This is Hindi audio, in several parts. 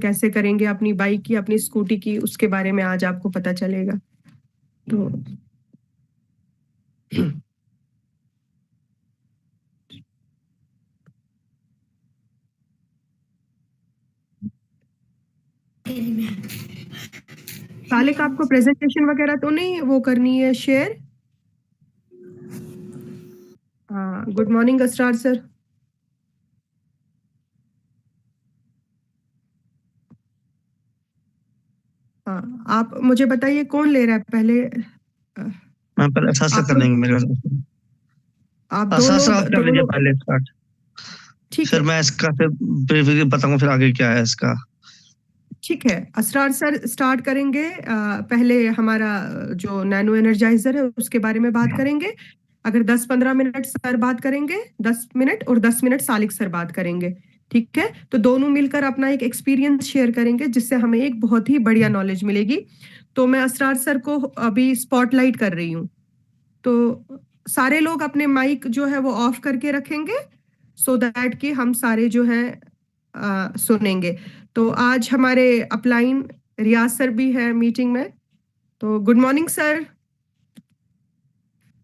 कैसे करेंगे अपनी बाइक की, अपनी स्कूटी की, उसके बारे में आज आपको पता चलेगा। तो सालिक, आपको प्रेजेंटेशन वगैरह तो नहीं वो करनी है शेयर? हाँ, गुड मॉर्निंग असरार सर। हाँ, आप मुझे बताइए कौन ले रहा है पहले? मैं पहले ऐसा कर आपको देंगे मेरे ख्याल से। आप दो लोग आप कर लीजिए पहले स्टार्ट, ठीक फिर है। मैं इसका फिर ब्रीफली बताऊंगा फिर आगे क्या है इसका। ठीक है, असरार सर स्टार्ट करेंगे। पहले हमारा जो नैनो एनर्जाइजर है उसके बारे में बात करेंगे। अगर 10-15 मिनट सर बात करेंगे, 10 मिनट, और 10 मिनट सालिक सर बात करेंगे। ठीक है, तो दोनों मिलकर अपना एक एक्सपीरियंस शेयर करेंगे, जिससे हमें एक बहुत ही बढ़िया नॉलेज मिलेगी। तो मैं असरार सर को अभी स्पॉटलाइट कर रही हूँ। तो सारे लोग अपने माइक जो है वो ऑफ करके रखेंगे, सो दैट कि हम सारे जो है सुनेंगे। तो आज हमारे अपलाइन रियाज सर भी है मीटिंग में। तो good morning sir.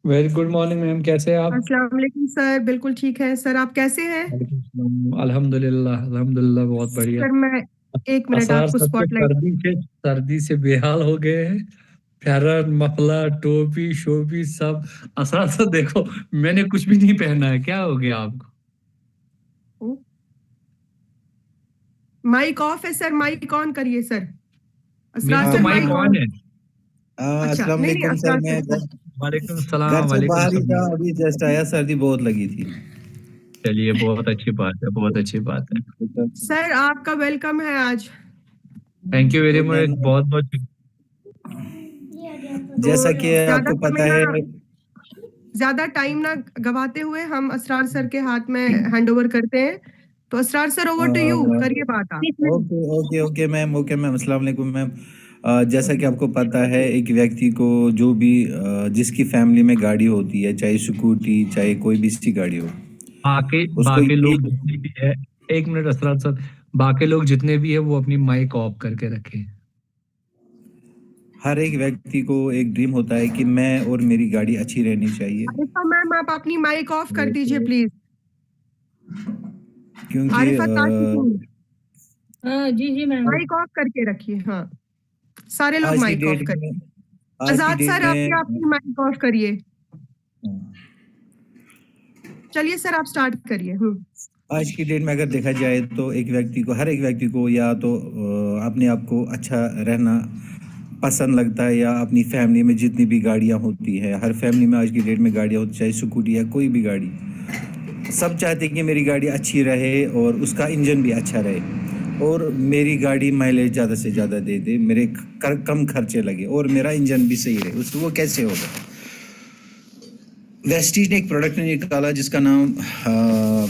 Very good morning ma'am, कैसे हैं आप? अस्सलाम वालेकुम सर, बिल्कुल ठीक है सर, आप कैसे हैं? अल्हम्दुलिल्लाह अल्हम्दुलिल्लाह, बहुत बढ़िया। सर मैं 1 मिनट असरार आपको सर तो स्पॉटलाइट। सर्दी से बेहाल हो गए हैं। फेरन, मफलर, टोपी शोपी सब। असरार सर देखो, मैंने कुछ भी नहीं पहना है, क्या हो गया आपको? माइक ऑफ है सर, माइक ऑन करिए सर। मेरा असरार तो sir mic mic on on. है। अच्छा, अस्सलाम नहीं नहीं, वालेकुम सर। असरार मैं सर। वालेकुम घर सलाम, से वालेकुम बाहर ही था, सलाम। अभी जस्ट आया। सर्दी बहुत लगी थी। चलिए, बहुत अच्छी बात है, बहुत अच्छी बात है। सर आपका वेलकम है आज। थैंक यू वेरी तो मच, मैंने, बहुत बहुत। जैसा तो कि ज्यादा आपको समय पता ना, है, ज्यादा टाइम ना गवाते हुए हम असरार सर के हाथ में हैंड ओवर करते हैं। तो Asrar sir, over to you, करिए बात आप। Okay okay okay ma'am, okay ma'am, अस्सलाम वालेकुम मैम। जैसा कि आपको पता है, एक व्यक्ति को जो भी जिसकी फैमिली में गाड़ी होती है, चाहे स्कूटी चाहे कोई भी सी गाड़ी हो, बाकी उसको बाकी लोग एक, जितने भी है, एक मिनट असरार सर, बाकी लोग जितने भी है वो अपनी माइक ऑफ करके रखें। हर एक व्यक्ति को एक ड्रीम होता है कि मैं और मेरी गाड़ी अच्छी रहनी चाहिए। आरिफा मैम, आप अपनी माइक ऑफ कर दीजिए प्लीज। क्योंकि आरिफा ताशिद, हाँ जी जी मैम। माइक ऑफ करके रखिए। हाँ, सारे लोग आज की माइक ऑफ डेट में करिए। आज की आजाद डेट सर, आप भी में अपनी माइक ऑफ करिए। चलिए सर, आप स्टार्ट करिए। आज की डेट में अगर देखा जाए तो एक व्यक्ति को, हर एक व्यक्ति को या तो अपने आप को अच्छा रहना पसंद लगता है, या अपनी फैमिली में जितनी भी गाड़ियां होती है, हर फैमिली में आज की डेट में गाड़ियां होती, चाहे स्कूटी या कोई भी गाड़ी, सब चाहते हैं कि मेरी गाड़ी अच्छी रहे और उसका इंजन भी अच्छा रहे, और मेरी गाड़ी माइलेज ज़्यादा से ज़्यादा दे दे, मेरे कम खर्चे लगे, और मेरा इंजन भी सही रहे। उसको वो कैसे होगा? वेस्टीज ने एक प्रोडक्ट निकाला जिसका नाम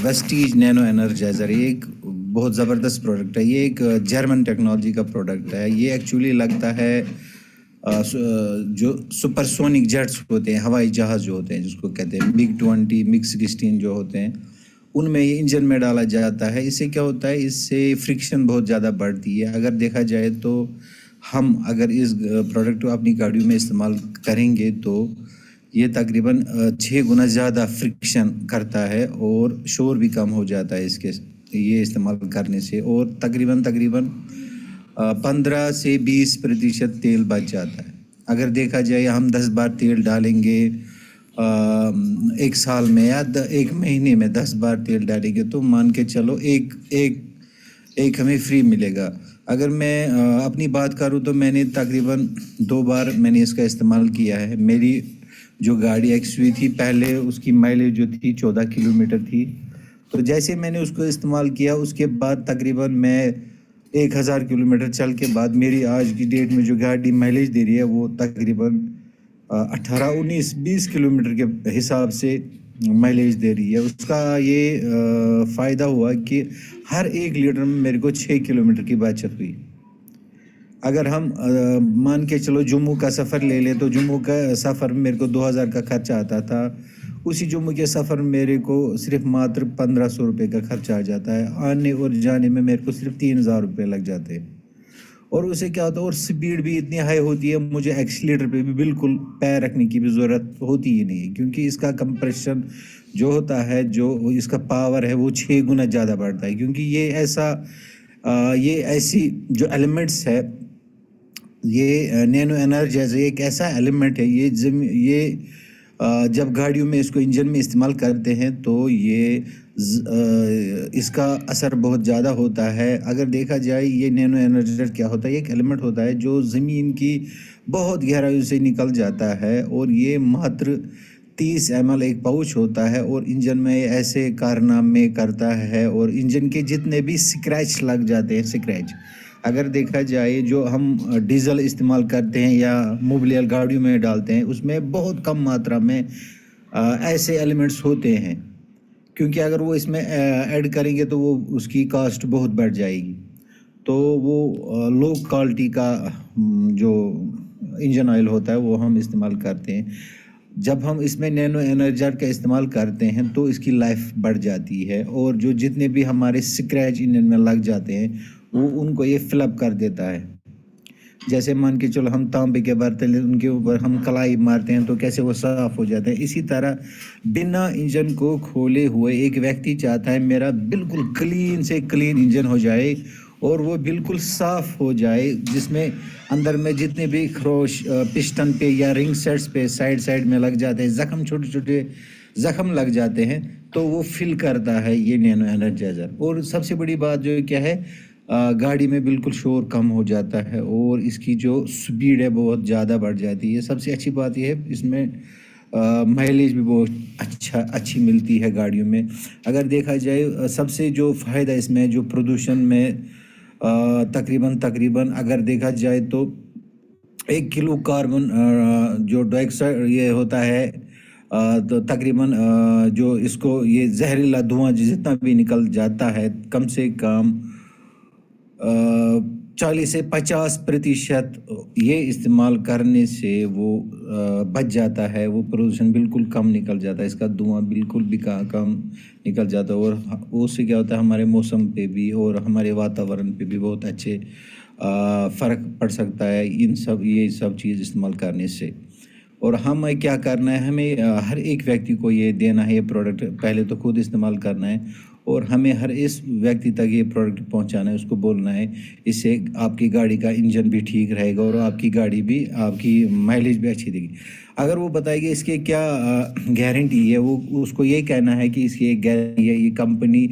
वेस्टीज नैनो एनर्जाइजर। ये एक बहुत ज़बरदस्त प्रोडक्ट है। ये एक जर्मन टेक्नोलॉजी का प्रोडक्ट है। ये एक्चुअली लगता है जो सुपरसोनिक जेट्स होते हैं, हवाई जहाज़ जो होते हैं, जिसको कहते हैं MiG-20, MiG-16 जो होते हैं, उनमें ये इंजन में डाला जाता है। इससे क्या होता है, इससे फ्रिक्शन बहुत ज़्यादा बढ़ती है। अगर देखा जाए तो हम अगर इस प्रोडक्ट को अपनी गाड़ियों में इस्तेमाल करेंगे तो ये तकरीबन 6 गुना ज़्यादा फ्रिक्शन करता है, और शोर भी कम हो जाता है इसके ये इस्तेमाल करने से, और तकरीबन 15 से 20% तेल बच जाता है। अगर देखा जाए हम 10 बार तेल डालेंगे एक साल में, या एक महीने में 10 बार तेल डालेंगे, तो मान के चलो एक एक एक हमें फ्री मिलेगा। अगर मैं अपनी बात करूं तो मैंने तकरीबन 2 बार मैंने इसका इस्तेमाल किया है। मेरी जो गाड़ी XUV थी पहले, उसकी माइलेज जो थी 14 किलोमीटर थी। तो जैसे मैंने उसको इस्तेमाल किया, उसके बाद तकरीबन मैं 1000 किलोमीटर चल के बाद मेरी आज की डेट में जो गाड़ी माइलेज दे रही है वो तकरीबन 18, 19, 20 किलोमीटर के हिसाब से माइलेज दे रही है। उसका ये फ़ायदा हुआ कि हर 1 लीटर में मेरे को 6 किलोमीटर की बचत हुई। अगर हम मान के चलो जम्मू का सफ़र ले ले, तो जम्मू का सफ़र में मेरे को 2000 का खर्चा आता था, उसी जम्मू के सफ़र मेरे को सिर्फ मात्र 1500 रुपये का खर्चा आ जाता है, आने और जाने में मेरे को सिर्फ 3000 रुपये लग जाते हैं। और उससे क्या होता है, और स्पीड भी इतनी हाई होती है, मुझे एक्सीलेटर पे भी बिल्कुल पैर रखने की भी ज़रूरत होती ही नहीं है, क्योंकि इसका कंप्रेशन जो होता है, जो इसका पावर है वो 6 गुना ज़्यादा बढ़ता है। क्योंकि ये ऐसी जो एलिमेंट्स है, ये नैनो एनर्जाइजर एक ऐसा एलिमेंट है, ये जब गाड़ियों में इसको इंजन में इस्तेमाल करते हैं तो इसका असर बहुत ज़्यादा होता है। अगर देखा जाए, ये नैनो एनर्जाइजर क्या होता है, एक एलिमेंट होता है जो ज़मीन की बहुत गहराई से निकल जाता है, और ये मात्र 30 ml एक पाउच होता है, और इंजन में ऐसे कारनामे करता है, और इंजन के जितने भी स्क्रैच लग जाते हैं, अगर देखा जाए जो हम डीजल इस्तेमाल करते हैं या मोबिलियल गाड़ियों में डालते हैं, उसमें बहुत कम मात्रा में ऐसे एलिमेंट्स होते हैं, क्योंकि अगर वो इसमें ऐड करेंगे तो वो उसकी कॉस्ट बहुत बढ़ जाएगी। तो वो लो क्वालिटी का जो इंजन ऑयल होता है वो हम इस्तेमाल करते हैं। जब हम इसमें नैनो एनर्जाइजर का इस्तेमाल करते हैं तो इसकी लाइफ बढ़ जाती है, और जो जितने भी हमारे स्क्रैच इंजन में लग जाते हैं वो उनको ये फिलअप कर देता है। जैसे मान के चलो, हम तांबे के बर्तन उनके ऊपर हम कलाई मारते हैं तो कैसे वो साफ़ हो जाते हैं, इसी तरह बिना इंजन को खोले हुए एक व्यक्ति चाहता है मेरा बिल्कुल क्लीन से क्लीन इंजन हो जाए, और वो बिल्कुल साफ़ हो जाए, जिसमें अंदर में जितने भी खरोश पिस्टन पे या रिंग सेट्स पे साइड में लग जाते हैं ज़ख्म, छोटे छोटे ज़ख्म लग जाते हैं, तो वो फिल करता है ये नैनो एनर्जाइजर। और सबसे बड़ी बात जो क्या है, गाड़ी में बिल्कुल शोर कम हो जाता है, और इसकी जो स्पीड है बहुत ज़्यादा बढ़ जाती है। सबसे अच्छी बात यह है, इसमें माइलेज भी बहुत अच्छी मिलती है गाड़ियों में। अगर देखा जाए, सबसे जो फ़ायदा इसमें जो प्रदूषण में तकरीबन अगर देखा जाए तो 1 किलो कार्बन जो डाइऑक्साइड ये होता है, तो तकरीबन जो इसको ये जहरीला धुआं जितना भी निकल जाता है, कम से कम 40 से 50% ये इस्तेमाल करने से वो बच जाता है, वो प्रदूषण बिल्कुल कम निकल जाता है, इसका धुआं बिल्कुल भी कम निकल जाता है। और उससे क्या होता है, हमारे मौसम पे भी और हमारे वातावरण पे भी बहुत अच्छे फ़र्क पड़ सकता है ये सब चीज़ इस्तेमाल करने से। और हमें क्या करना है, हमें हर एक व्यक्ति को ये देना है, ये प्रोडक्ट पहले तो खुद इस्तेमाल करना है, और हमें हर इस व्यक्ति तक ये प्रोडक्ट पहुंचाना है, उसको बोलना है, इससे आपकी गाड़ी का इंजन भी ठीक रहेगा और आपकी गाड़ी भी आपकी माइलेज भी अच्छी देगी। अगर वो बताएगी इसके क्या गारंटी है, वो उसको ये कहना है कि इसकी एक गारंटी है, ये कंपनी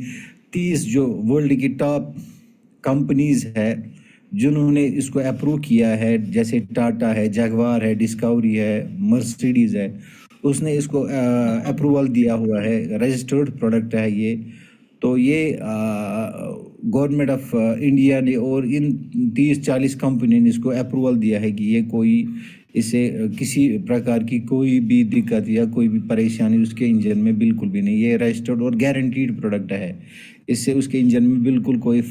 30 जो वर्ल्ड की टॉप कंपनीज़ है जिन्होंने इसको अप्रूव किया है, जैसे टाटा है, जगवार है, डिस्कवरी है, मर्सिडीज़ है, उसने इसको अप्रूवल दिया हुआ है, रजिस्टर्ड प्रोडक्ट है ये। तो ये गवर्नमेंट ऑफ इंडिया ने और इन 30-40 कंपनी ने इसको अप्रूवल दिया है कि ये कोई इसे किसी प्रकार की कोई भी दिक्कत या कोई भी परेशानी उसके इंजन में बिल्कुल भी नहीं। ये रजिस्टर्ड और गारंटीड प्रोडक्ट है, इससे उसके इंजन में बिल्कुल कोई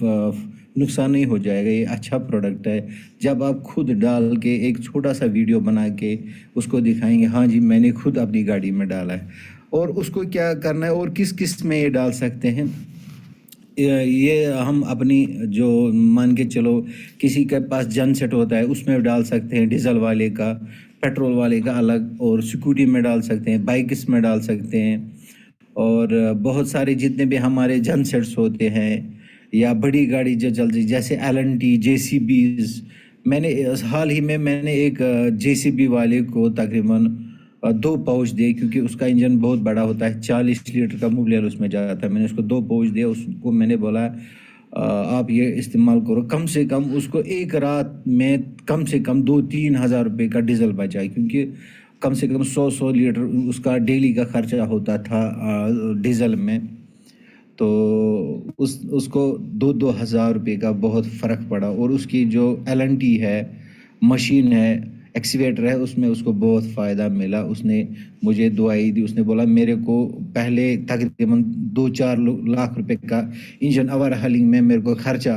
नुकसान नहीं हो जाएगा। ये अच्छा प्रोडक्ट है। जब आप खुद डाल के एक छोटा सा वीडियो बना के उसको दिखाएंगे, हाँ जी मैंने खुद अपनी गाड़ी में डाला है, और उसको क्या करना है और किस किस में ये डाल सकते हैं, ये हम अपनी जो मान के चलो किसी के पास जन सेट होता है उसमें डाल सकते हैं, डीजल वाले का, पेट्रोल वाले का अलग, और स्कूटी में डाल सकते हैं, बाइक्स में डाल सकते हैं, और बहुत सारे जितने भी हमारे जन सेट्स होते हैं या बड़ी गाड़ी जो चलती जैसे LNT, JCBs। मैंने हाल ही में मैंने एक JCB वाले को तकरीबन 2 पाउच दिए, क्योंकि उसका इंजन बहुत बड़ा होता है, 40 लीटर का मोबिलियर उसमें जाता है। मैंने उसको 2 पाउच दिया, उसको मैंने बोला आप ये इस्तेमाल करो, कम से कम उसको एक रात में कम से कम 2-3 हज़ार रुपये का डीजल बचाए, क्योंकि कम से कम 100 लीटर उसका डेली का खर्चा होता था डीजल में। तो उसको 2-2 हज़ार रुपये का बहुत फ़र्क पड़ा, और उसकी जो LNT है, मशीन है, एक्सीवेटर है, उसमें उसको बहुत फ़ायदा मिला। उसने मुझे दुआई दी, उसने बोला मेरे को पहले तकरीबन 2-4 लाख रुपए का इंजन ओवरहॉलिंग में मेरे को खर्चा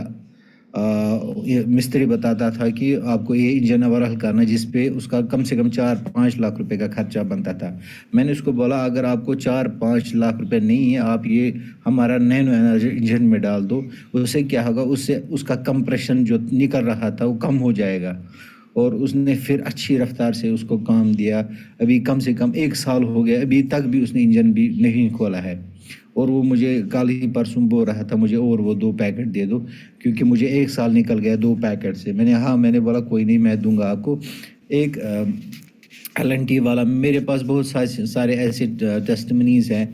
ये मिस्त्री बताता था कि आपको ये इंजन ओवरहाल करना, जिसपे उसका कम से कम 4-5 लाख रुपए का खर्चा बनता था। मैंने उसको बोला अगर आपको 4-5 लाख रुपए नहीं है, आप ये हमारा नैनो एनर्जी इंजन में डाल दो, उससे क्या होगा, उससे उसका कंप्रेशन जो निकल रहा था वो कम हो जाएगा। और उसने फिर अच्छी रफ्तार से उसको काम दिया। अभी कम से कम 1 साल हो गया, अभी तक भी उसने इंजन भी नहीं खोला है। और वो मुझे कल ही परसों बोल रहा था मुझे और वो 2 पैकेट दे दो, क्योंकि मुझे 1 साल निकल गया 2 पैकेट से। मैंने बोला कोई नहीं, मैं दूंगा आपको। एक LNT वाला, मेरे पास बहुत सारे ऐसे टेस्टिमनीज हैं,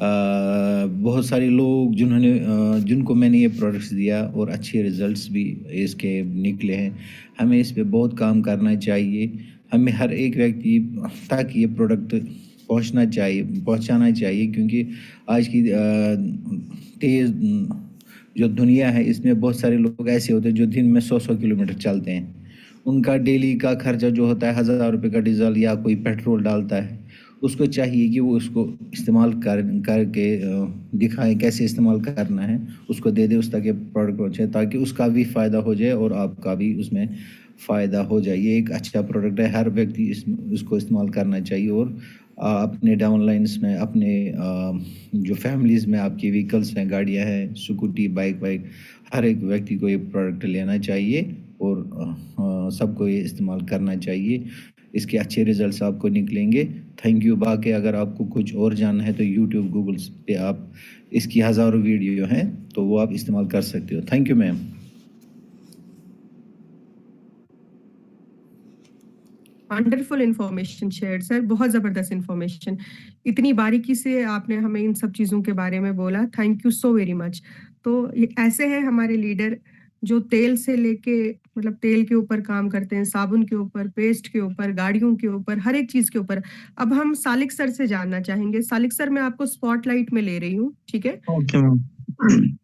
बहुत सारे लोग जिनको मैंने ये प्रोडक्ट्स दिया और अच्छे रिजल्ट्स भी इसके निकले हैं। हमें इस पे बहुत काम करना चाहिए। हमें हर एक व्यक्ति तक ये प्रोडक्ट पहुंचाना चाहिए, क्योंकि आज की तेज़ जो दुनिया है, इसमें बहुत सारे लोग ऐसे होते हैं जो दिन में 100-100 किलोमीटर चलते हैं। उनका डेली का खर्चा जो होता है 1000 रुपये का डीजल या कोई पेट्रोल डालता है, उसको चाहिए कि वो उसको इस्तेमाल करके दिखाएं कैसे इस्तेमाल करना है, उसको दे दे, उस तक ये प्रोडक्ट पहुँचे, ताकि उसका भी फ़ायदा हो जाए और आपका भी उसमें फ़ायदा हो जाए। ये एक अच्छा प्रोडक्ट है, हर व्यक्ति इसको इस्तेमाल करना चाहिए। और अपने डाउनलाइंस में, अपने जो फैमिलीज़ में आपकी व्हीकल्स हैं, गाड़ियाँ हैं, स्कूटी, बाइक, हर एक व्यक्ति को ये प्रोडक्ट लेना चाहिए और सबको ये इस्तेमाल करना चाहिए। इसके अच्छे रिजल्ट्स आपको निकलेंगे। Thank you. बाकी अगर आपको कुछ और जानना है तो यूट्यूब, गूगल पे आप इसकी हज़ारों वीडियो हैं, तो वो आप इस्तेमाल कर सकते हो। Thank you ma'am. Wonderful information share sir, बहुत जबरदस्त इंफॉर्मेशन। इतनी बारीकी से आपने हमें इन सब चीजों के बारे में बोला, thank you so very much. तो ये ऐसे हैं हमारे लीडर जो तेल से लेके, मतलब तेल के ऊपर काम करते हैं, साबुन के ऊपर, पेस्ट के ऊपर, गाड़ियों के ऊपर, हर एक चीज के ऊपर। अब हम सालिक सर से जानना चाहेंगे। सालिक सर, मैं आपको स्पॉटलाइट में ले रही हूँ, ठीक है? Okay ma'am.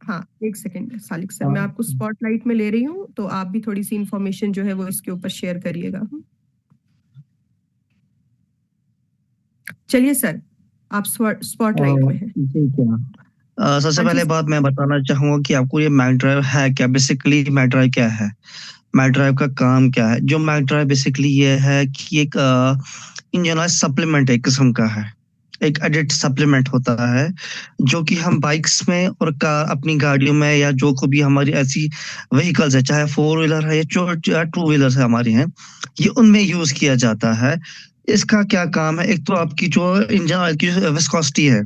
हाँ, एक सेकेंड सालिक सर, मैं आपको स्पॉटलाइट में ले रही हूँ, तो आप भी थोड़ी सी इंफॉर्मेशन जो है वो इसके ऊपर शेयर करिएगा। चलिए सर, आप स्पॉटलाइट में हैं। ठीक है। सबसे हाँ जी पहले बात मैं बताना चाहूंगा कि आपको ये मैक ड्राइव है क्या। बेसिकली मैक ड्राइव क्या है, मैक ड्राइव का काम क्या है। जो मैक ड्राइव बेसिकली ये है कि एक इंजन ऑयल सप्लीमेंट एक किस्म का है, एक एडिट सप्लीमेंट होता है, जो कि हम बाइक्स में और अपनी गाड़ियों में, या जो को भी हमारी ऐसी व्हीकल्स है, चाहे 4 व्हीलर है या 2 व्हीलर है हमारी हैं, ये उनमें यूज किया जाता है। इसका क्या काम है, एक तो आपकी जो इंजन ऑयल की विस्कोसिटी है,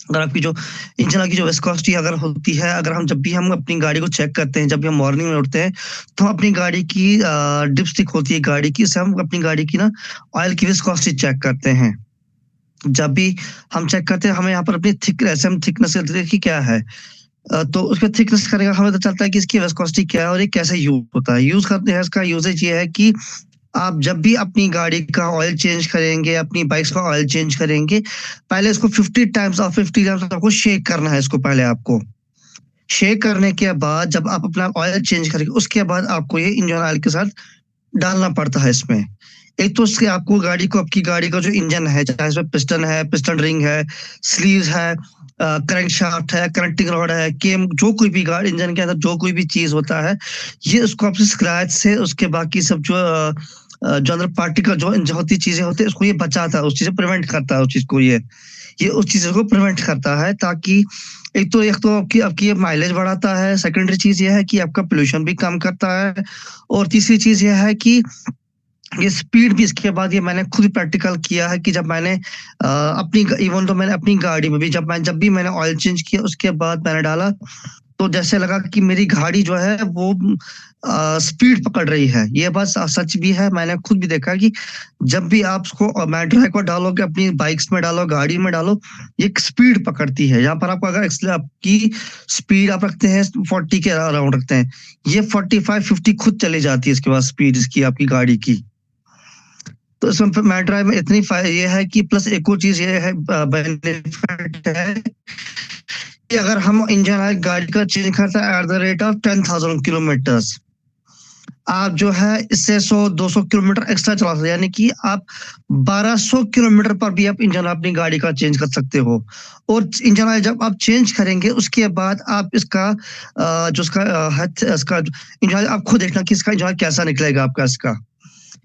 अगर आपकी जो इंजन ऑयल की जो विस्कोसिटी अगर होती है, अगर हम जब भी हम अपनी गाड़ी को चेक करते हैं, जब भी हम मॉर्निंग में उठते हैं, तो हम अपनी गाड़ी की डिपस्टिक होती है गाड़ी की, इससे हम अपनी गाड़ी की ना ऑयल की विस्कोसिटी चेक करते हैं। जब भी हम चेक करते हैं, हमें यहाँ पर अपनी थिकनेस, हम थिकनेस की क्या है, तो उसका थिकनेस करेगा, हमें तो चलता है कि इसकी विस्कोसिटी क्या है और ये कैसे यूज होता है। यूज करते हैं, इसका यूजेज ये है कि आप जब भी अपनी गाड़ी का ऑयल चेंज करेंगे, अपनी बाइक्स का ऑयल चेंज करेंगे, पहले इसको 50 टाइम्स आपको शेक करना है। इसको पहले आपको शेक करने के बाद जब आप अपना ऑयल चेंज करेंगे, उसके बाद आपको ये इंजन ऑयल के साथ डालना पड़ता है इसमें। एक तो उसके आपको गाड़ी को, आपकी गाड़ी का जो इंजन है, चाहे इसमें पिस्टन है, पिस्टन रिंग है, स्लीव्स है, करंट शाफ्ट है, कनेक्टिंग रॉड है, केम, जो कोई भी गाड़ी इंजन के अंदर जो कोई भी चीज होता है, ये उसको आपसे स्क्रैच से, उसके बाकी सब जो अंदर पार्टिकल जो होती चीजें होती है, उसको ये बचाता है, उस चीज से प्रिवेंट करता है, उस चीज को ये उस चीज को प्रिवेंट करता है, ताकि एक तो आपकी माइलेज बढ़ाता है। सेकेंडरी चीज ये है कि आपका पोल्यूशन भी कम करता है। और तीसरी चीज ये है कि ये स्पीड भी, इसके बाद ये मैंने खुद प्रैक्टिकल किया है कि जब मैंने इवन तो मैंने अपनी गाड़ी में भी जब भी मैंने ऑयल चेंज किया, उसके बाद मैंने डाला, तो जैसे लगा कि मेरी गाड़ी जो है वो स्पीड पकड़ रही है। ये बात सच भी है, मैंने खुद भी देखा कि जब भी आप उसको मैक ड्राइव को डालोगे, अपनी बाइक्स में डालो, गाड़ी में डालो, ये स्पीड पकड़ती है। यहाँ पर आपको अगर आपकी स्पीड आप रखते हैं 40 के अराउंड रखते हैं, ये 45-50 खुद चली जाती है इसके बाद स्पीड इसकी, आपकी गाड़ी की। तो इसमें मैक ड्राइव में इतनी ये है कि प्लस एक और चीज ये है, बेनिफिट है कि अगर हम इंजन ऑयल गाड़ी का चेंज करते हैं at the rate of 10,000 kilometres, आप जो है इससे 100-200 किलोमीटर एक्स्ट्रा चला सकते, यानी कि आप 1200 किलोमीटर पर भी आप इंजन अपनी गाड़ी का चेंज कर सकते हो। और इंजन ऑयल जब आप चेंज करेंगे उसके बाद आप इसका जो इसका इंजन ऑयल आप खुद देखना कि इसका इंजन ऑयल कैसा निकलेगा आपका इसका।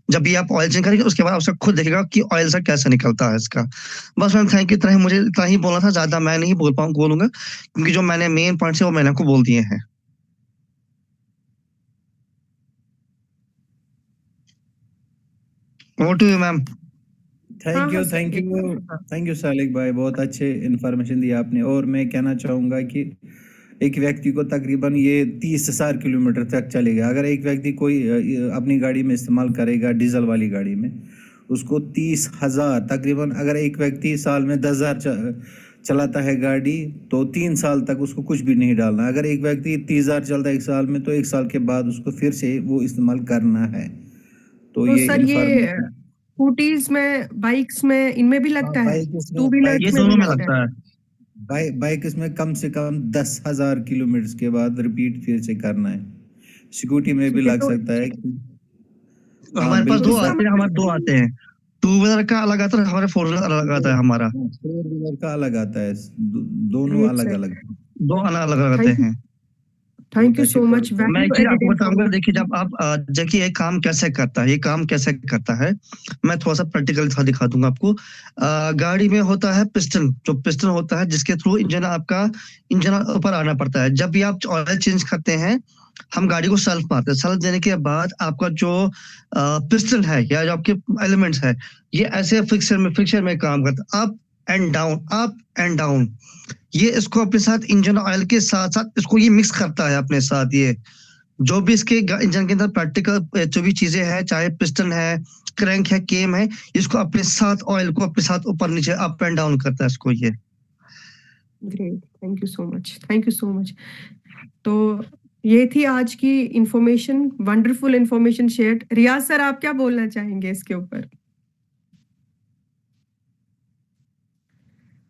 जब भी आप ऑयल चेंज करेंगे उसके बाद आप खुद देखेगा कि ऑयल से कैसा निकलता है इसका। बस मैम थैंक यू, इतना ही मुझे इतना ही बोलना था, ज्यादा मैं नहीं बोलूंगा क्योंकि जो मैंने मेन पॉइंट्स है वो मैंने आपको बोल दिए हैं। Over to you ma'am. Thank you हाँ, थैंक एक यू मिनट। थैंक यू सालिक भाई, बहुत अच्छे इन्फॉर्मेशन दी आपने। और मैं कहना चाहूँगा कि एक व्यक्ति को तकरीबन ये 30,000 किलोमीटर तक चलेगा। अगर एक व्यक्ति कोई अपनी गाड़ी में इस्तेमाल करेगा डीजल वाली गाड़ी में, उसको 30,000 तकरीबन, अगर एक व्यक्ति साल में 10,000 चलाता है गाड़ी तो 3 साल तक उसको कुछ भी नहीं डालना। अगर एक व्यक्ति 30,000 चलता है एक साल में, तो एक साल के बाद उसको फिर से वो इस्तेमाल करना है। तो तो ये सर ये इन्फॉर्मेशन स्कूटीज में, बाइक्स में, इनमें भी लगता है, टू व्हीलर्स ये में भी दोनों में लगता लगता है? है। बाइक इसमें कम से कम 10,000 किलोमीटर के बाद रिपीट फिर से करना है। स्कूटी में भी ठीक है, लग तो सकता है हाँ हमारे पास बिल्कुल इसका सर। हमारे दो आते हैं, टू व्हीलर का अलग आता है, हमारे फोर व्हीलर अलग आता है हमारा। 4 व्हीलर का अलग आता है, दोनों ग्रेट अलग सर, अलग। दो अलग अलग आते थैंक यू, हैं। थैंक बहुत यू अच्छे सो मच, बहुत मैं वैल्यू एक चीज एडेड आपको बताऊंगा, इंफॉर्मेशन। देखिए जब आप देखिए ये काम कैसे करता है, ये काम कैसे करता है, मैं थोड़ा सा प्रैक्टिकल था दिखा दूंगा आपको। गाड़ी में होता है पिस्टन, जो पिस्टन होता है जिसके थ्रू इंजन ऊपर आना पड़ता है। जब भी आप ऑयल चेंज करते हैं, हम गाड़ी को सेल्फ मारते हैं। सेल्फ देने के बाद आपका जो पिस्टन है या जो आपके एलिमेंट्स है, ये ऐसे फ्रिक्शन में काम करता है, up and down, up and down. ये इसको अपने साथ इंजन ऑयल के साथ साथ इसको ये मिक्स करता है अपने साथ। ये जो भी इसके इंजन के अंदर प्रैक्टिकल जो भी चीजें हैं, चाहे पिस्टन है, क्रैंक है, केम है, इसको अपने साथ ऑयल को अपने साथ ऊपर नीचे अप एंड डाउन करता है इसको ये। Great, thank you so much, thank you so much. तो ये थी आज की इंफॉर्मेशन, वंडरफुल इंफॉर्मेशन शेयर। रियाज सर, आप क्या बोलना चाहेंगे इसके ऊपर?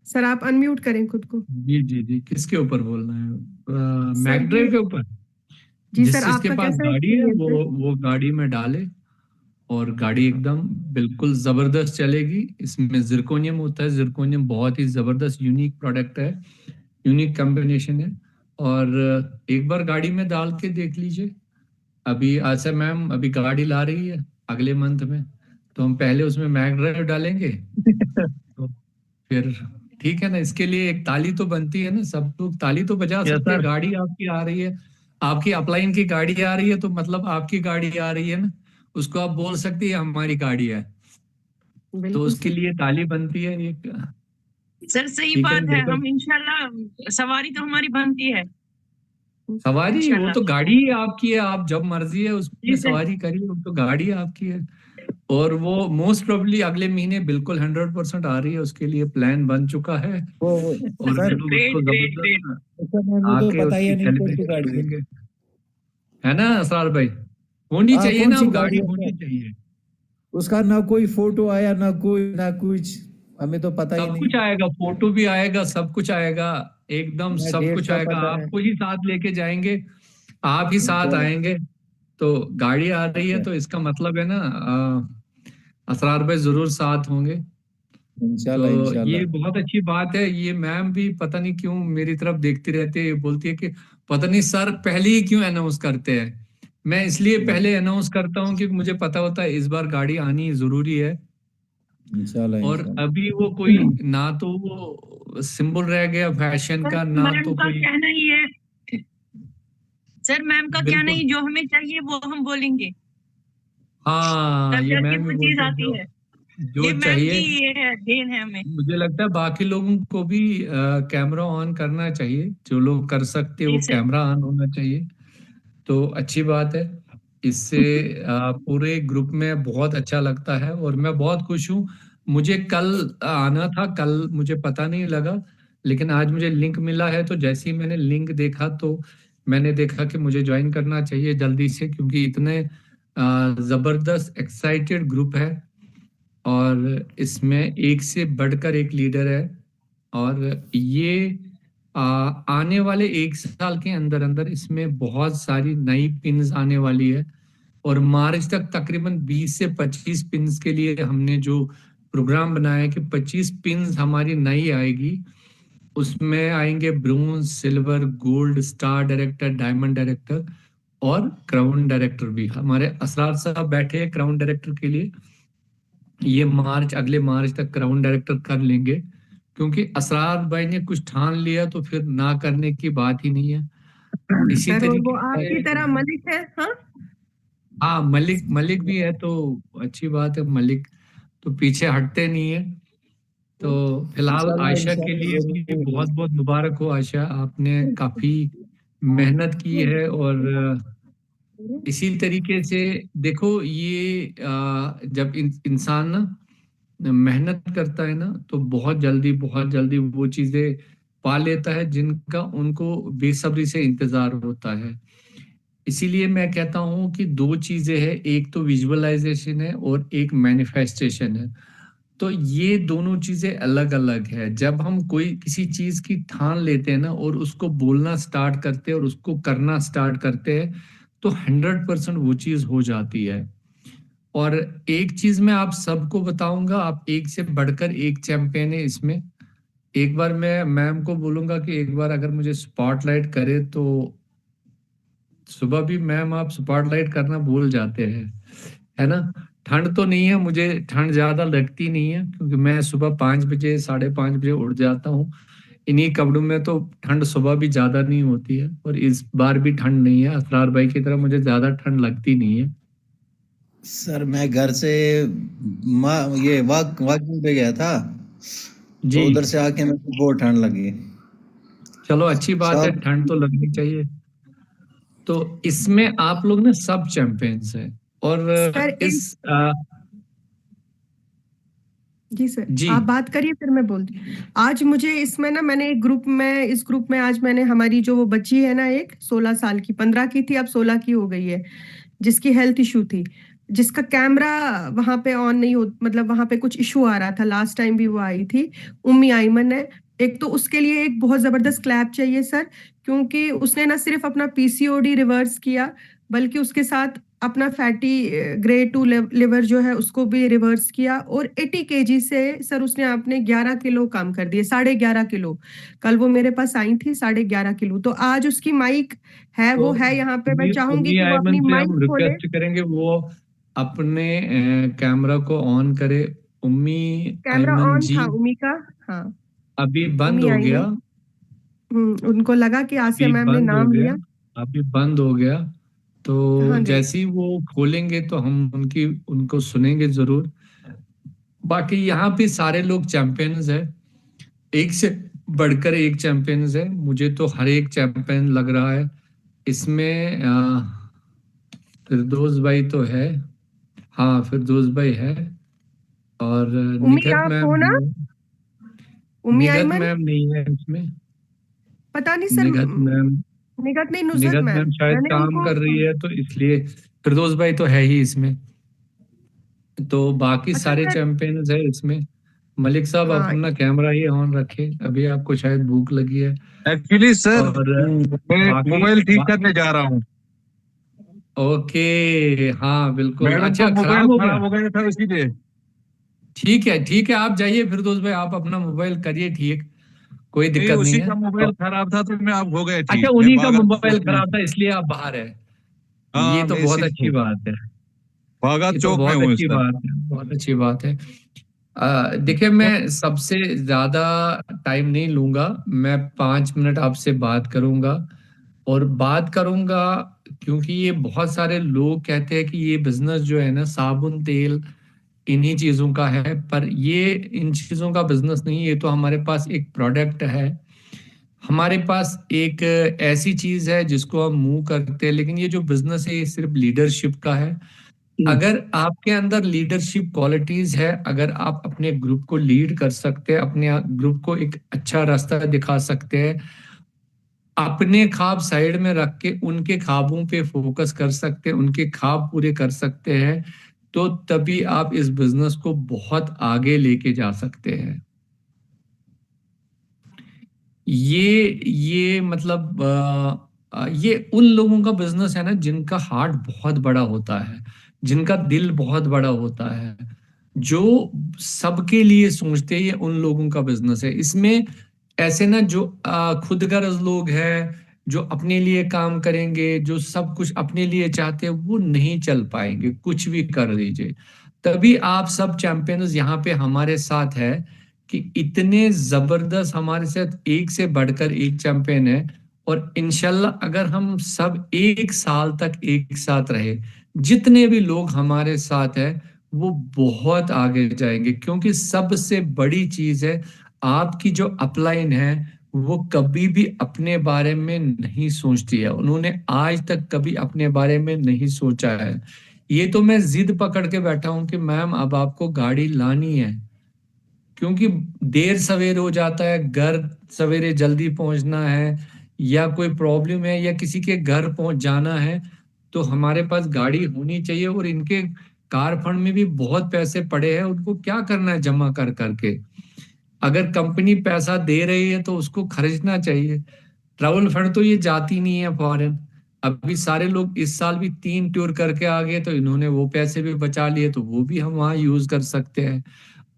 सर आप अनम्यूट करें खुद को। जी जी जी, किसके ऊपर बोलना है? सर मैकड्राइव ये, के ऊपर? जी जिस सर, जिसके आपका पास कैसा गाड़ी है एक्सपीरियंस है? वो गाड़ी में डाले और गाड़ी एकदम बिल्कुल जबरदस्त चलेगी। इसमें जिरकोनियम होता है, जिरकोनियम बहुत ही जबरदस्त यूनिक प्रोडक्ट है, यूनिक कॉम्बिनेशन है। और एक बार गाड़ी में डाल के देख लीजिए। अभी आशा मैम अभी गाड़ी ला रही है अगले मंथ में, तो हम पहले उसमें मैक ड्राइव डालेंगे, तो फिर ठीक है ना। इसके लिए एक ताली तो बनती है ना, सब लोग ताली तो बजा यस सकते हैं। सर। गाड़ी आपकी आ रही है, आपकी अपलाइन की गाड़ी आ रही है, तो मतलब आपकी गाड़ी आ रही है ना, उसको आप बोल सकती है हमारी गाड़ी है, तो बिल्कुल उसके सर। लिए ताली बनती है एक। सर सही ठीक है बात ना, है, बिल्कुल। हम इंशाल्लाह सवारी तो हमारी बनती है सवारी वो इंशाल्लाह। तो गाड़ी ही आपकी है, आप जब मर्जी है उसमें जी सर। सवारी करिए, वो तो गाड़ी आपकी है। और वो मोस्ट प्रोबेबली अगले महीने बिल्कुल 100% आ रही है, उसके लिए प्लान बन चुका है। वो और हम सर, लोग ग्रेट उसको ग्रेट ग्रेट। जबरदस्त वो तो आके पता ही उसकी नहीं कौन सी सेलिब्रेशन गाड़ी है। करेंगे, है ना असरार भाई? होनी हाँ चाहिए कौन ना, सी अब गाड़ी गाड़ी है होनी सर? चाहिए। उसका ना कोई फोटो आया, ना कोई ना कुछ, हमें तो पता ही सब नहीं। कुछ आएगा, फोटो भी आएगा, सब कुछ आएगा, एकदम ना सब डेट कुछ का आएगा। पता है। आपको ही साथ लेके जाएंगे, आप ही साथ इंशाल्लाह आएंगे। तो गाड़ी आ रही है तो इसका मतलब है ना, असरार भाई जरूर साथ होंगे। इंशाल्लाह तो ये इंशाल्लाह। बहुत अच्छी बात है। ये मैम भी पता नहीं क्यों मेरी तरफ देखती रहती है, ये बोलती है कि पता नहीं सर पहले ही क्यों अनाउंस करते हैं। मैं इसलिए पहले अनाउंस करता हूँ क्योंकि मुझे पता होता है इस बार गाड़ी आनी जरूरी है। इंशाल्लाह और इंशाल्लाह। अभी वो कोई ना तो वो सिंबल रह गया फैशन सर का, ना मैम तो का कोई। कहना ही है, सर मैम का कहना बिल्कुल। ही, जो हमें चाहिए वो हम बोलेंगे, हाँ, तब ये जाके मैम भी वो चीज बोलते हैं आती जो है। जो ये मैम की चाहिए। ये है, देन है हमें। मुझे लगता है बाकी लोगों को भी कैमरा ऑन करना चाहिए, जो लोग कर सकते हैं जी वो सर। कैमरा ऑन होना चाहिए। तो अच्छी बात है। इससे पूरे ग्रुप में बहुत अच्छा लगता है और मैं बहुत खुश हूँ। मुझे कल आना था, कल मुझे पता नहीं लगा, लेकिन आज मुझे लिंक मिला है, तो जैसे ही मैंने लिंक देखा तो मैंने देखा कि मुझे ज्वाइन करना चाहिए जल्दी से, क्योंकि इतने जबरदस्त एक्साइटेड ग्रुप है और इसमें एक से बढ़कर एक लीडर है। और ये आने वाले 1 साल के अंदर अंदर इसमें बहुत सारी नई पिन्स आने वाली है। और मार्च तक तकरीबन 20 से 25 पिन्स के लिए हमने जो प्रोग्राम बनाया है कि 25 पिन्स हमारी नई आएगी, उसमें आएंगे bronze, silver, gold, star director, diamond director और क्राउन डायरेक्टर भी। हमारे असरार साहब बैठे हैं क्राउन डायरेक्टर के लिए, ये अगले मार्च तक क्राउन डायरेक्टर कर लेंगे, क्योंकि असरार भाई ने कुछ ठान लिया तो फिर ना करने की बात ही नहीं है। इसी सर, और वो तरीके आपकी से तरह मलिक है। हाँ, हाँ, मलिक भी है तो अच्छी बात है, मलिक तो पीछे हटते नहीं है। तो फिलहाल आयशा के लिए भी बहुत बहुत मुबारक हो। आयशा, आपने काफी मेहनत की है, और इसी तरीके से देखो, ये जब इंसान ना मेहनत करता है ना, तो बहुत जल्दी वो चीजें पा लेता है जिनका उनको बेसब्री से इंतजार होता है। इसीलिए मैं कहता हूँ कि दो चीजें हैं, एक तो विजुअलाइजेशन है और एक मैनिफेस्टेशन है। तो ये दोनों चीजें अलग अलग है। जब हम कोई किसी चीज की ठान लेते हैं ना, और उसको बोलना स्टार्ट करते हैं और उसको करना स्टार्ट करते हैं, तो 100% वो चीज हो जाती है। और एक चीज मैं आप सबको बताऊंगा, आप एक से बढ़कर एक चैंपियन है इसमें। एक बार मैं मैम को बोलूंगा कि एक बार अगर मुझे स्पॉटलाइट करे, तो सुबह भी मैम आप स्पॉटलाइट करना भूल जाते हैं, है ना। ठंड तो नहीं है, मुझे ठंड ज्यादा लगती नहीं है, क्योंकि मैं सुबह 5 बजे 5:30 बजे उठ जाता हूँ। इन्हीं कपड़ों में तो ठंड सुबह भी ज्यादा नहीं होती है, और इस बार भी ठंड नहीं है। असरार भाई की तरह मुझे ज्यादा ठंड लगती नहीं है। सर मैं घर से ये वॉकिंग पे गया था, जी, तो उधर से आके मेरे को बहुत ठंड लगी। चलो अच्छी बात है, सब ठंड तो लगनी चाहिए। तो इसमें आप लोग ना सब चैंपियंस हैं। और सर इस जी सर, जी, आप बात करिए, फिर मैं बोलती हूँ। आज मुझे इसमें ना, मैंने एक ग्रुप में, इस ग्रुप में आज मैंने हमारी जो वो बच्ची है ना, एक 16 साल की, 15 की थी, अब 16 की हो गई है, जिसकी हेल्थ इशू थी, जिसका कैमरा वहां पे ऑन नहीं हो, मतलब वहां पे कुछ इशू आ रहा था, लास्ट टाइम भी वो आई थी, उम्मी आइमन है। एक तो उसके लिए एक बहुत जबरदस्त क्लैप चाहिए सर, क्योंकि उसने ना सिर्फ अपना पीसीओडी रिवर्स किया, बल्कि उसके साथ अपना फैटी ग्रेड 2 लिवर जो है उसको भी रिवर्स किया, और 80 केजी से सर उसने अपने 11 किलो कम कर दिए, 11.5 किलो। कल वो मेरे पास आई थी, 11.5 किलो। तो आज उसकी माइक है, तो वो है यहाँ पे, मैं चाहूंगी उम्मी कि वो आयमन अपनी से माइक हम खोले। रिक्वेस्ट करेंगे वो अपने कैमरा को ऑन करे। उम्मी कैमरा आयमन ऑन जी, था उम्मी का। हाँ, अभी बंद उम्मी हो गया। आइमन। उनको लगा कि आसिया अभी मैम ने बंद हो नाम गया। लिया। अभी बंद हो गया। तो हाँ जी। जैसे ही वो खोलेंगे तो हम उनको सुनेंगे जरूर। बाकी यहाँ पे सारे लोग चैंपियंस है, एक से बढ़कर एक चैंपियंस है। मुझे तो हर एक चैंपियन लग रहा है इसमें। फिरदौस भाई तो है, हाँ फिरदौस भाई है, और उम्मी निखत आप मैम हो ना, नहीं है। उम्मी निखत आइमन? मैम नहीं है इसमें। पता नहीं सर, निखत मैम निगत नहीं, नुसरत निखत मैम मैम, शायद मैंने काम उनको। कर रही है, तो इसलिए फिरदौस भाई तो है ही इसमें। तो बाकी अच्छा सारे सर। चैंपियंस है इसमें। मलिक साहब, आप हाँ, अपना कैमरा ही ऑन रखें, अभी आपको शायद भूख लगी है। एक्चुअली सर और मैं बाकी मोबाइल ठीक करने जा रहा हूँ। ओके, हाँ बिल्कुल। मैडम का अच्छा, मोबाइल खराब हो गया? खराब हो गया था इसीलिए। ठीक है, ठीक है, आप जाइए फिरदौस भाई, आप अपना मोबाइल करिए ठीक, कोई नहीं, दिक्कत नहीं उसी है। का मोबाइल खराब था तो मैं आप हो गए अच्छा, ठीक, मैं उन्हीं का भागा मोबाइल चौक में खराब हूँ। था इसलिए आप बाहर है। ये हाँ, तो मैं बहुत अच्छी इसीलिए बात है। भागा ये तो चौक में बहुत हूँ अच्छी इसका। बात है, बहुत अच्छी बात है। देखिए, मैं सबसे ज्यादा टाइम नहीं लूंगा। मैं 5 मिनट आपसे बात करूंगा, और बात करूंगा क्योंकि ये बहुत सारे लोग कहते हैं कि ये बिजनेस जो है ना, साबुन तेल इन्हीं चीजों का है, पर ये इन चीजों का बिजनेस नहीं। ये तो हमारे पास एक प्रोडक्ट है, हमारे पास एक ऐसी चीज है जिसको हम मूव करते हैं। लेकिन ये जो बिजनेस है, ये सिर्फ लीडरशिप का है। अगर आपके अंदर लीडरशिप क्वालिटीज है, अगर आप अपने ग्रुप को लीड कर सकते हैं, अपने ग्रुप को एक अच्छा रास्ता दिखा सकते हैं, अपने ख्वाब साइड में रख के उनके ख्वाबों पे फोकस कर सकते हैं, उनके ख्वाब पूरे कर सकते हैं, तो तभी आप इस बिजनेस को बहुत आगे लेके जा सकते हैं। ये मतलब ये उन लोगों का बिजनेस है ना जिनका हार्ट बहुत बड़ा होता है, जिनका दिल बहुत बड़ा होता है, जो सबके लिए सोचते हैं, ये उन लोगों का बिजनेस है। इसमें ऐसे ना जो खुद गर्ज लोग हैं, जो अपने लिए काम करेंगे, जो सब कुछ अपने लिए चाहते हैं, वो नहीं चल पाएंगे, कुछ भी कर लीजिए। तभी आप सब चैंपियंस यहाँ पे हमारे साथ है कि इतने जबरदस्त हमारे साथ एक से बढ़कर एक चैंपियन है। और इंशाल्लाह अगर हम सब एक साल तक एक साथ रहे, जितने भी लोग हमारे साथ है, वो बहुत आगे जाएंगे। क्योंकि सबसे बड़ी चीज है, आपकी जो अपलाइन है वो कभी भी अपने बारे में नहीं सोचती है, उन्होंने आज तक कभी अपने बारे में नहीं सोचा है। ये तो मैं जिद पकड़ के बैठा हूं कि मैम अब आपको गाड़ी लानी है, क्योंकि देर सवेर हो जाता है, घर सवेरे जल्दी पहुंचना है, या कोई प्रॉब्लम है, या किसी के घर पहुंच जाना है, तो हमारे पास गाड़ी होनी चाहिए। और इनके कार फंड में भी बहुत पैसे पड़े हैं, उनको क्या करना है जमा कर करके। अगर कंपनी पैसा दे रही है तो उसको खर्चना चाहिए। ट्रैवल फंड तो ये जाती नहीं है फॉरेन। अभी सारे लोग इस साल भी 3 टूर करके आ गए, तो इन्होंने वो पैसे भी बचा लिए, तो वो भी हम वहाँ यूज कर सकते हैं।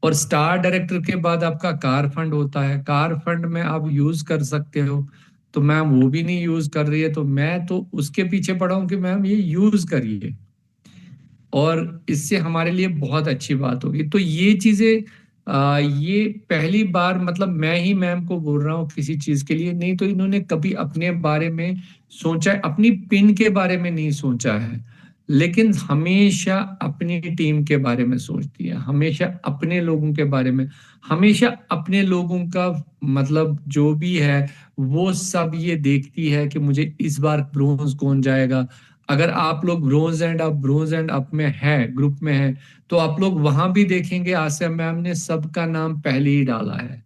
और स्टार डायरेक्टर के बाद आपका कार फंड होता है, कार फंड में आप यूज कर सकते हो। तो मैम वो भी नहीं यूज कर रही है, तो मैं तो उसके पीछे पड़ा हूं कि मैम ये यूज करिए, और इससे हमारे लिए बहुत अच्छी बात होगी। तो ये चीजें ये पहली बार मतलब मैं ही मैम को बोल रहा हूँ किसी चीज के लिए, नहीं तो इन्होंने कभी अपने बारे में सोचा है, अपनी पिन के बारे में नहीं सोचा है, लेकिन हमेशा अपनी टीम के बारे में सोचती है, हमेशा अपने लोगों के बारे में, हमेशा अपने लोगों का मतलब जो भी है वो सब ये देखती है कि मुझे इस बार ब्रोंज कौन जाएगा। अगर आप लोग ब्रोंज एंड अप में है, ग्रुप में है, तो आप लोग वहां भी देखेंगे आसिया मैम ने सबका नाम पहले ही डाला है।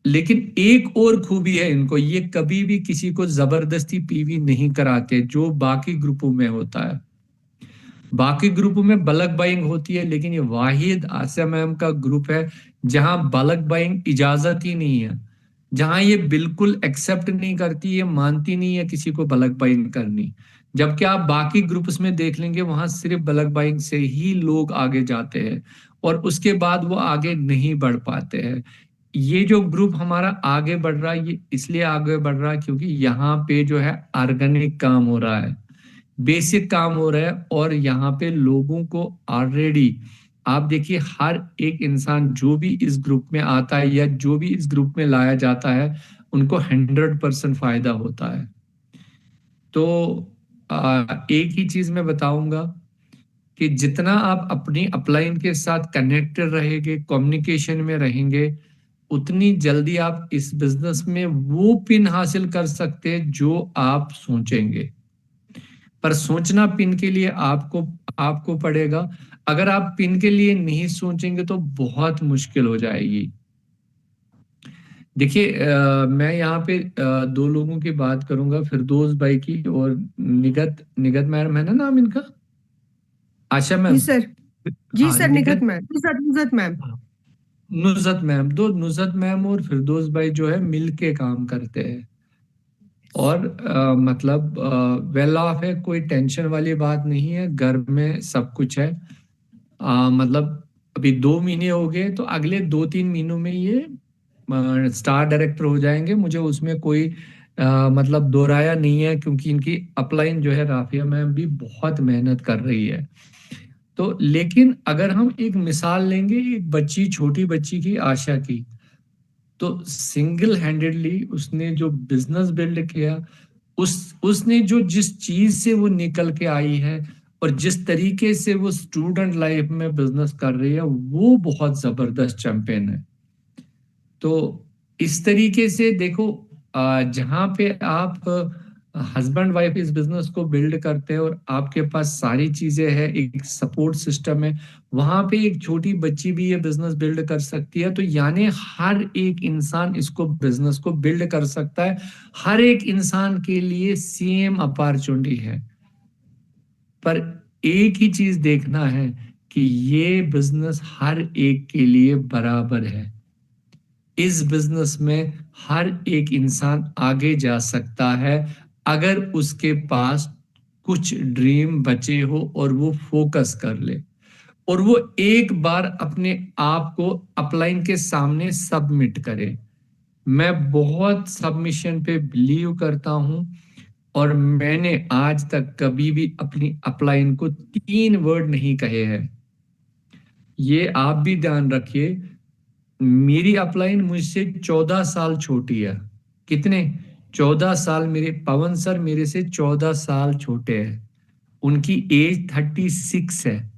लेकिन एक और खूबी है इनको, ये कभी भी किसी को जबरदस्ती पीवी नहीं कराते, जो बाकी ग्रुपों में होता है। बाकी ग्रुपों में बल्क बाइंग होती है, लेकिन ये वाहिद आसिया मैम का ग्रुप है जहां बल्क बाइंग इजाजत ही नहीं है, जहां ये बिल्कुल एक्सेप्ट नहीं करती, ये मानती नहीं है किसी को बल्क बाइंग करनी। जबकि आप बाकी ग्रुप्स में देख लेंगे, वहां सिर्फ बल्क बाइंग से ही लोग आगे जाते हैं, और उसके बाद वो आगे नहीं बढ़ पाते हैं। ये जो ग्रुप हमारा आगे बढ़ रहा है, ये इसलिए आगे बढ़ रहा है क्योंकि यहाँ पे जो है ऑर्गेनिक काम हो रहा है, बेसिक काम हो रहा है। और यहाँ पे लोगों को ऑलरेडी आप देखिए, हर एक इंसान जो भी इस ग्रुप में आता है या जो भी इस ग्रुप में लाया जाता है, उनको 100% फायदा होता है। तो एक ही चीज मैं बताऊंगा कि जितना आप अपनी अपलाइन के साथ कनेक्टेड रहेंगे, कम्युनिकेशन में रहेंगे, उतनी जल्दी आप इस बिजनेस में वो पिन हासिल कर सकते हैं जो आप सोचेंगे। पर सोचना पिन के लिए आपको आपको पड़ेगा। अगर आप पिन के लिए नहीं सोचेंगे तो बहुत मुश्किल हो जाएगी। देखिए, मैं यहाँ पे दो लोगों की बात करूंगा, फिरदौस भाई की और निगत निगत मैडम है ना नाम इनका, आशा जी मैम। सर। जी हाँ सर, निगत निगत, मैम, नुसरत मैम। हाँ, नुसरत मैम, दो नुसरत मैम और फिरदौस भाई जो है मिल के काम करते हैं। और मतलब वेल ऑफ है, कोई टेंशन वाली बात नहीं है, घर में सब कुछ है। मतलब अभी 2 महीने हो गए, तो अगले 2-3 महीनों में ये स्टार डायरेक्टर हो जाएंगे। मुझे उसमें कोई मतलब दो राया नहीं है, क्योंकि इनकी अपलाइन जो है राफिया मैम भी बहुत मेहनत कर रही है। तो लेकिन अगर हम एक मिसाल लेंगे, एक बच्ची, छोटी बच्ची की, आशा की, तो सिंगल हैंडेडली उसने जो बिजनेस बिल्ड किया, उसने जो जिस चीज से वो निकल के आई है, और जिस तरीके से वो स्टूडेंट लाइफ में बिजनेस कर रही है, वो बहुत जबरदस्त चैंपियन है। तो इस तरीके से देखो, जहां पे आप हस्बैंड वाइफ इस बिजनेस को बिल्ड करते हैं और आपके पास सारी चीजें हैं, एक सपोर्ट सिस्टम है, वहां पे एक छोटी बच्ची भी ये बिजनेस बिल्ड कर सकती है। तो यानी हर एक इंसान इसको बिजनेस को बिल्ड कर सकता है, हर एक इंसान के लिए सेम अपॉर्चुनिटी है। पर एक ही चीज देखना है कि ये बिजनेस हर एक के लिए बराबर है। इस बिजनेस में हर एक इंसान आगे जा सकता है अगर उसके पास कुछ ड्रीम बचे हो और वो फोकस कर ले और वो एक बार अपने आप को अपलाइन के सामने सबमिट करे। मैं बहुत सबमिशन पे बिलीव करता हूं और मैंने आज तक कभी भी अपनी अपलाइन को 3 वर्ड नहीं कहे हैं। ये आप भी ध्यान रखिए, मेरी अपलाइन मुझसे 14 साल छोटी है। कितने? 14 साल। मेरे पवन सर मेरे से 14 साल छोटे हैं, उनकी एज 36 है,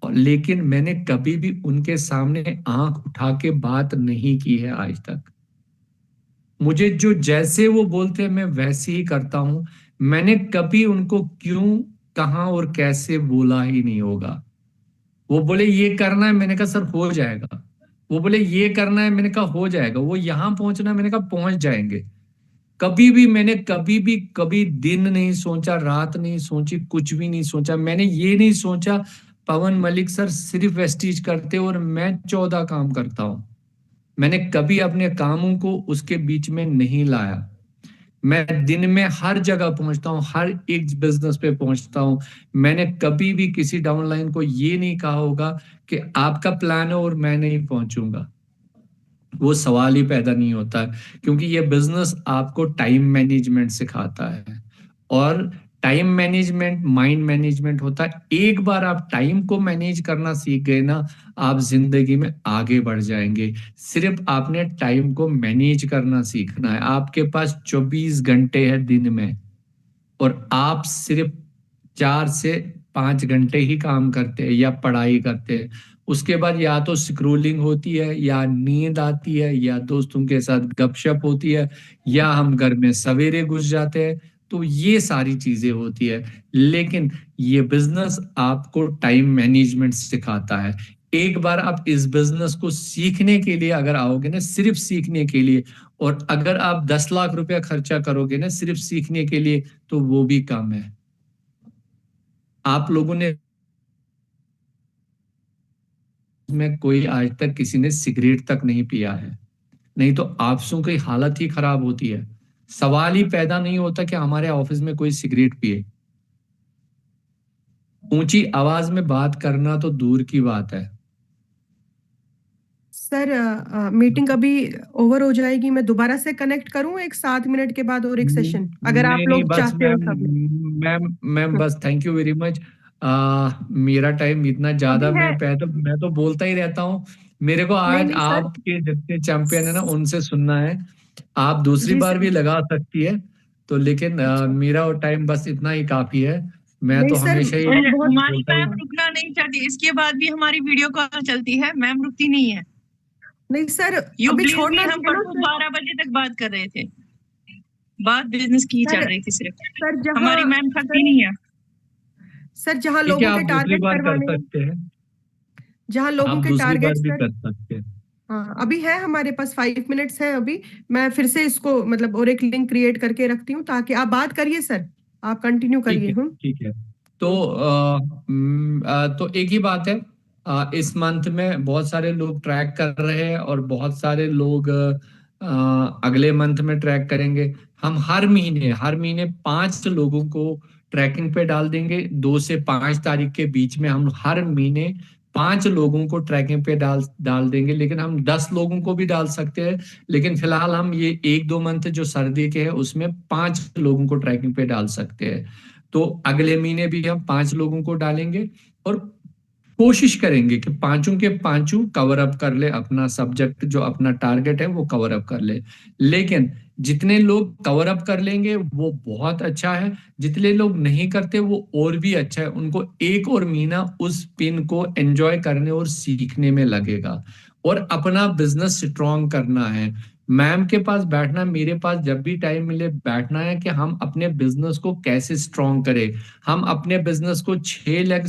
लेकिन मैंने कभी भी उनके सामने आंख उठा के बात नहीं की है आज तक। मुझे जो जैसे वो बोलते हैं मैं वैसे ही करता हूं। मैंने कभी उनको क्यों, कहां और कैसे बोला ही नहीं होगा। वो बोले ये करना है, मैंने कहा सर हो जाएगा। वो बोले ये करना है, मैंने कहा हो जाएगा। वो यहां पहुंचना है, मैंने कहा पहुंच जाएंगे। मैंने कभी दिन नहीं सोचा, रात नहीं सोची, कुछ भी नहीं सोचा। मैंने ये नहीं सोचा पवन मलिक सर सिर्फ वेस्टीज करते और मैं 14 काम करता हूं। मैंने कभी अपने कामों को उसके बीच में नहीं लाया। मैं दिन में हर जगह पहुंचता हूं, हर एक बिजनेस पे पहुंचता हूं। मैंने कभी भी किसी डाउनलाइन को ये नहीं कहा होगा कि आपका प्लान है और मैं नहीं पहुंचूंगा। वो सवाल ही पैदा नहीं होता है, क्योंकि ये बिजनेस आपको टाइम मैनेजमेंट सिखाता है और टाइम मैनेजमेंट माइंड मैनेजमेंट होता है। एक बार आप टाइम को मैनेज करना सीख गए ना, आप जिंदगी में आगे बढ़ जाएंगे। सिर्फ आपने टाइम को मैनेज करना सीखना है। आपके पास 24 घंटे है दिन में और आप सिर्फ 4 से 5 घंटे ही काम करते हैं या पढ़ाई करते हैं। उसके बाद या तो स्क्रोलिंग होती है, या नींद आती है, या दोस्तों के साथ गपशप होती है, या हम घर में सवेरे घुस जाते हैं। तो ये सारी चीजें होती है, लेकिन ये बिजनेस आपको टाइम मैनेजमेंट सिखाता है। एक बार आप इस बिजनेस को सीखने के लिए अगर आओगे ना, सिर्फ सीखने के लिए, और अगर आप 10 लाख रुपया खर्चा करोगे ना सिर्फ सीखने के लिए, तो वो भी कम है। आप लोगों ने में कोई आज तक किसी ने सिगरेट तक नहीं पिया है, नहीं तो आपसों की हालत ही खराब होती है। सवाल ही पैदा नहीं होता कि हमारे ऑफिस में कोई सिगरेट पिए। ऊंची आवाज में बात करना तो दूर की बात है। सर मीटिंग अभी ओवर हो जाएगी, मैं दोबारा से कनेक्ट करूं एक 7 मिनट के बाद और एक सेशन, अगर आप नहीं, लोग बस चाहते हो मैम, सब। मैम बस थैंक यू वेरी मच। मेरा टाइम इतना ज्यादा, अभी है। मैं तो बोलता ही रहता हूँ। मेरे को नहीं आज नहीं सर। आपके जितने चैंपियन है ना उनसे सुनना है। आप दूसरी जी बार सर। भी लगा सकती है तो, लेकिन अच्छा। मेरा टाइम बस इतना ही काफी है। मैं नहीं तो सर, हमेशा ही बहुत हमारी बोलता ही। मैम रुकना नहीं चाहती, इसके बाद भी हमारी वीडियो कॉल चलती है, मैम रुकती नहीं है। नहीं सर, यू अभी बिलीव मी, छोड़ना हम नहीं है ना परसों सर। 12 बजे तक बात कर रहे थे, बात बिजनेस की ही सर चल रही थी सिर्फ। सर जहाँ हमारी मैम थकती सर, नहीं है। सर जहाँ ठीक है, लोगों आप के दूसरी टारगेट बार कर करवाने हैं, सकते हैं। जहाँ लोगों आप के दूसरी टारगेट बार भी सर। कर सकते हैं। हाँ अभी है हमारे पास 5 मिनट्स है अभी। मैं फिर से इसको मतलब और एक लिंक क्रिएट करके रखती हूँ ताकि आप बात करिए सर, आप कंटिन्यू ठीक करिए। है, हूँ। ठीक है। तो तो एक ही बात है, इस मंथ में बहुत सारे लोग ट्रैक कर रहे हैं और बहुत सारे लोग अगले मंथ में ट्रैक करेंगे। हम हर महीने 5 लोगों को ट्रैकिंग पे डाल देंगे। 2 से 5 तारीख के बीच में हम हर महीने 5 लोगों को ट्रैकिंग पे डाल डाल देंगे, लेकिन हम 10 लोगों को भी डाल सकते हैं। लेकिन फिलहाल हम ये 1-2 मंथ जो सर्दी के हैं उसमें 5 लोगों को ट्रैकिंग पे डाल सकते हैं। तो अगले महीने भी हम 5 लोगों को डालेंगे और कोशिश करेंगे कि पांचों के पांचों कवर अप कर ले, अपना सब्जेक्ट जो अपना टारगेट है वो कवर अप कर ले। लेकिन जितने लोग कवर अप कर लेंगे वो बहुत अच्छा है, जितने लोग नहीं करते वो और भी अच्छा है। उनको एक और महीना उस पिन को एंजॉय करने और सीखने में लगेगा और अपना बिजनेस स्ट्रॉन्ग करना है। मैम के पास बैठना, मेरे पास जब भी टाइम मिले बैठना है कि हम अपने बिजनेस को कैसे स्ट्रॉन्ग करें। हम अपने बिजनेस को 6 लाख,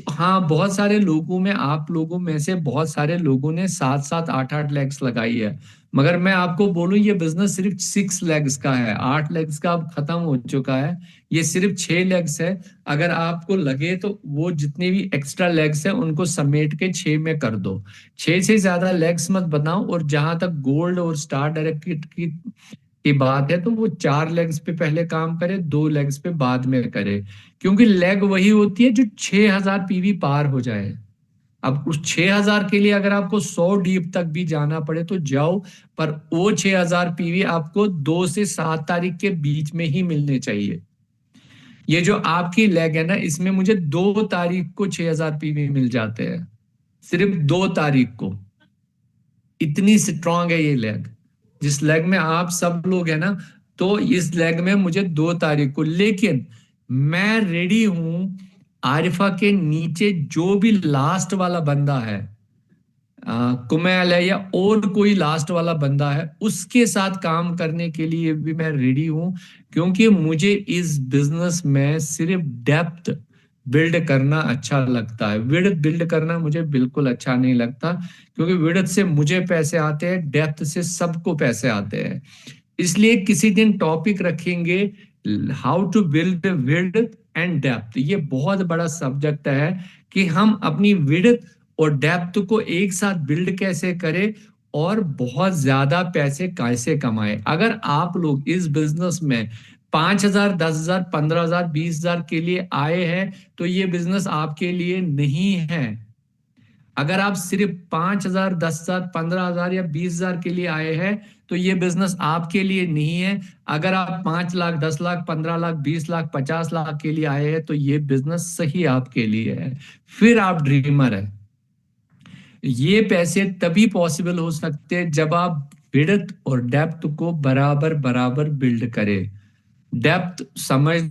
हाँ बहुत सारे लोगों में, आप लोगों में से बहुत सारे लोगों ने 7-7 8-8 लैक्स लगाई है। मगर मैं आपको बोलूं ये बिजनेस सिर्फ 6 लेग्स का है, 8 लेग्स का अब खत्म हो चुका है, ये सिर्फ 6 लेग्स है। अगर आपको लगे तो वो जितने भी एक्स्ट्रा लेग्स है उनको समेट के 6 में कर दो, 6 से ज्यादा लेग्स मत बनाओ। और जहां तक गोल्ड और स्टार डायरेक्ट की बात है तो वो 4 लेग्स पे पहले काम करे, 2 लेग्स पे बाद में करे, क्योंकि लेग वही होती है जो 6000 पीवी पार हो जाए। अब उस 6000 के लिए अगर आपको 100 डीप तक भी जाना पड़े तो जाओ, पर वो 6000 पीवी आपको 2 से 7 तारीख के बीच में ही मिलने चाहिए। ये जो आपकी लेग है ना, इसमें मुझे 2 तारीख को 6000 पीवी मिल जाते हैं, सिर्फ 2 तारीख को। इतनी स्ट्रांग है ये लेग। जिस लेग में आप सब लोग है ना, तो इस लेग में मुझे 2 तारीख को, लेकिन मैं रेडी हूं आरिफा के नीचे जो भी लास्ट वाला बंदा है, कुमैल है या और कोई लास्ट वाला बंदा है, उसके साथ काम करने के लिए भी मैं रेडी हूं, क्योंकि मुझे इस बिजनेस में सिर्फ डेप्थ बिल्ड करना अच्छा लगता है। विड्थ बिल्ड करना मुझे बिल्कुल अच्छा नहीं लगता, क्योंकि विड्थ से मुझे पैसे आते हैं, डेप्थ से सबको पैसे आते हैं। इसलिए किसी दिन टॉपिक रखेंगे how to build width and depth. ये बहुत बड़ा सब्जेक्ट है कि हम अपनी विड्थ और डेप्थ को एक साथ बिल्ड कैसे करें और बहुत ज्यादा पैसे कैसे कमाएं। अगर आप लोग इस बिजनेस में 5000, 10,000, 15,000, 20,000 के लिए आए हैं तो ये बिजनेस आपके लिए नहीं है। अगर आप सिर्फ 5000, 10,000, 15,000 या 20,000 के लिए आए हैं तो ये बिजनेस आपके लिए नहीं है। अगर आप 5 लाख, 10 लाख, 15 लाख, 20 लाख, 50 लाख के लिए आए हैं तो ये बिजनेस सही आपके लिए है, फिर आप ड्रीमर है। ये पैसे तभी पॉसिबल हो सकते हैं जब आप विड्थ और डेप्थ को बराबर बराबर बिल्ड करें। डेप्थ समझ